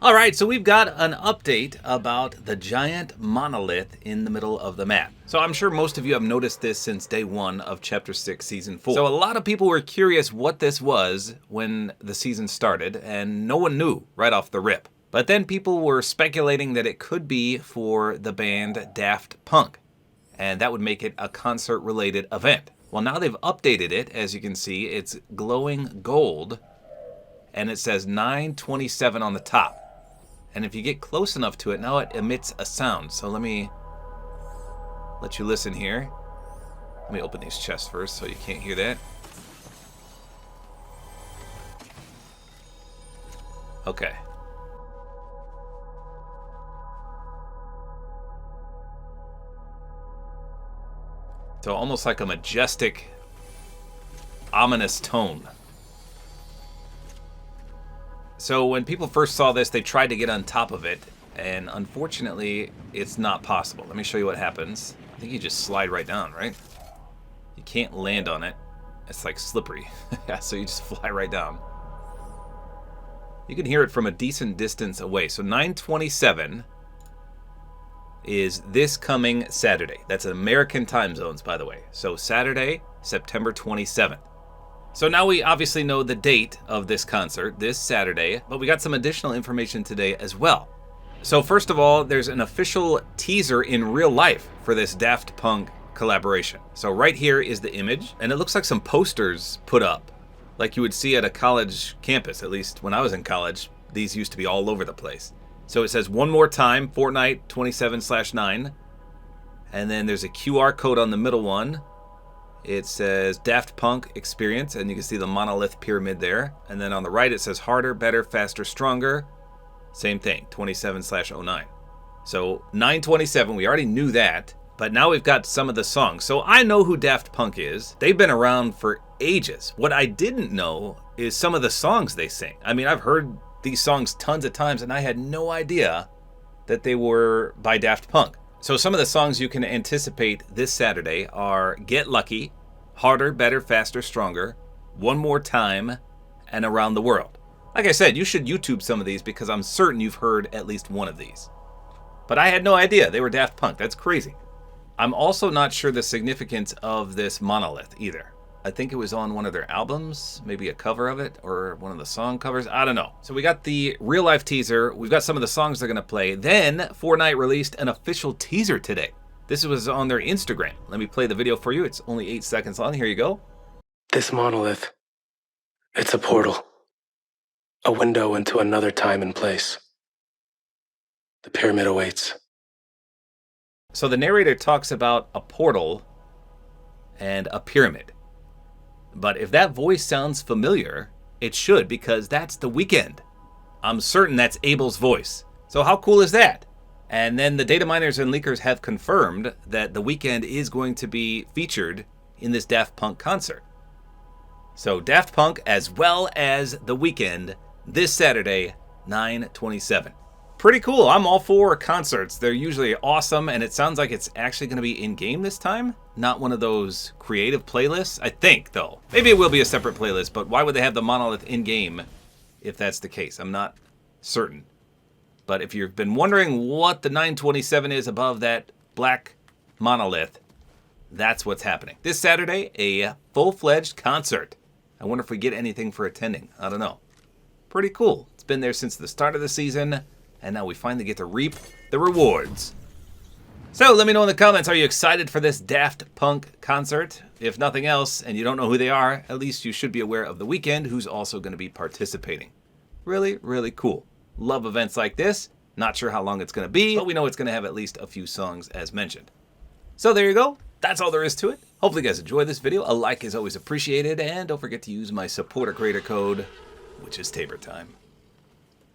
Alright, so we've got an update about the giant monolith in the middle of the map. So I'm sure most of you have noticed this since day 1 of Chapter 6, Season 4. So a lot of people were curious what this was when the season started, and no one knew right off the rip. But then people were speculating that it could be for the band Daft Punk, and that would make it a concert-related event. Well, now they've updated it. As you can see, it's glowing gold, and it says 927 on the top. And if you get close enough to it, now it emits a sound. So let me let you listen here. Let me open these chests first so you can't hear that. Okay. So almost like a majestic, ominous tone. So when people first saw this, they tried to get on top of it, and unfortunately, it's not possible. Let me show you what happens. I think you just slide right down, right? You can't land on it. It's like slippery. Yeah, so you just fly right down. You can hear it from a decent distance away. So 927 is this coming Saturday. That's American time zones, by the way. So Saturday, September 27th. So now we obviously know the date of this concert, this Saturday, but we got some additional information today as well. So first of all, there's an official teaser in real life for this Daft Punk collaboration. So right here is the image, and it looks like some posters put up, like you would see at a college campus. At least when I was in college, these used to be all over the place. So it says one more time, Fortnite 27/9, and then there's a QR code on the middle one. It says Daft Punk Experience, and you can see the monolith pyramid there. And then on the right it says harder, better, faster, stronger. Same thing, 27/09. So 927, we already knew that, but now we've got some of the songs. So I know who Daft Punk is. They've been around for ages. What I didn't know is some of the songs they sing. I mean, I've heard these songs tons of times, and I had no idea that they were by Daft Punk. So some of the songs you can anticipate this Saturday are Get Lucky, Harder, Better, Faster, Stronger, One More Time, and Around the World. Like I said, you should YouTube some of these because I'm certain you've heard at least one of these. But I had no idea they were Daft Punk. That's crazy. I'm also not sure the significance of this monolith either. I think it was on one of their albums, maybe a cover of it, or one of the song covers. I don't know. So we got the real life teaser. We've got some of the songs they're going to play. Then Fortnite released an official teaser today. This was on their Instagram. Let me play the video for you. It's only 8 seconds long. Here you go. This monolith, it's a portal. A window into another time and place. The pyramid awaits. So the narrator talks about a portal and a pyramid. But if that voice sounds familiar, it should, because that's The Weeknd. I'm certain that's Abel's voice. So how cool is that? And then the data miners and leakers have confirmed that The Weeknd is going to be featured in this Daft Punk concert. So Daft Punk as well as The Weeknd this Saturday, 9/27. Pretty cool. I'm all for concerts. They're usually awesome, and it sounds like it's actually going to be in-game this time. Not one of those creative playlists, I think, though. Maybe it will be a separate playlist, but why would they have the monolith in-game if that's the case? I'm not certain. But if you've been wondering what the 927 is above that black monolith, that's what's happening. This Saturday, a full-fledged concert. I wonder if we get anything for attending. I don't know. Pretty cool. It's been there since the start of the season, and now we finally get to reap the rewards. So let me know in the comments, are you excited for this Daft Punk concert? If nothing else, and you don't know who they are, at least you should be aware of The Weeknd, who's also going to be participating. Really, really cool. Love events like this. Not sure how long it's going to be, but we know it's going to have at least a few songs as mentioned. So there you go. That's all there is to it. Hopefully you guys enjoyed this video. A like is always appreciated, and don't forget to use my Support-A-Creator Code, which is Tabor time.